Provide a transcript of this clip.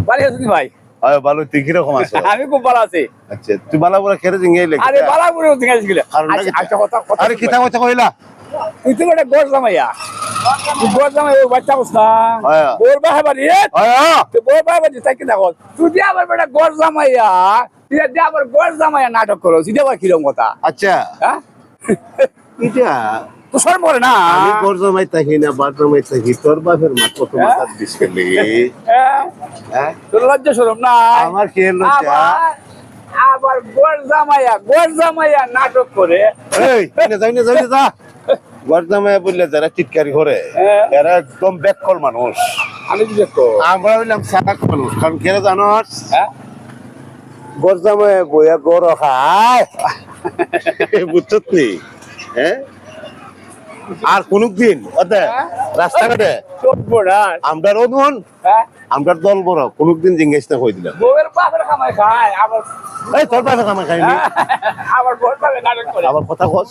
বাড়ি আছিস ভাই? আরে ভালো, তুই কিরকম আছো? আমি খুব ভালো আছি। আচ্ছা, তুই বালাপুরা খেলে জিঙ্গাইলে? আরে বালাপুরে জিজ্ঞাসা গেলে আচ্ছা কথা কথা আরে কিতা কথা কইলা? তুই তো একটা গোর জামাইয়া, তুই গোর জামাই ওই বাচ্চা বস না হ্যাঁ। গোর বাহে বাড়ি আয়া তুই গোর বাহে বাড়ি তাই কি দেখো তুই দিয়ে আবার বেটা গোর জামাইয়া, তুই দিয়ে আবার গোর জামাইয়া নাটক করো, তুই আবার কিরকম কথা? আচ্ছা, হ্যাঁ এটা তো শরম করে না? আমি গোর জমাই থাকি না বার জমাই থাকি, তোর বাপের মা কত মাথা দিস কেলি? হ্যাঁ? হ্যাঁ, তোর লজ্জা শরম না? আমার কি লজ্জা? আবার গোর জামাইয়া নাটক করে। এই যাই না যা। গোর জমাই বললে যারা চিৎকারি করে হ্যাঁ। এরা একদম ব্যাককল মানুষ। আমি কি দেখো? আমরা হইলাম সাকাক মানুষ, কারণ কেন জানোস? হ্যাঁ গোর জমাই বইয়া গরু খায়, বুঝছত নি? হ্যাঁ, আর কোনদিন ওতে রাস্তাঘাটে চোখ পড়া। আমরা রোদন হ্যাঁ আমরা দল বড় কোনদিন জিজ্ঞেস না কই দিলাম। বউয়ের বাপের কামাই খায় আবার এই তোর বাপে কামা খাইনি, আবার গোর বাপের নাটক করে। আবার কথা কস।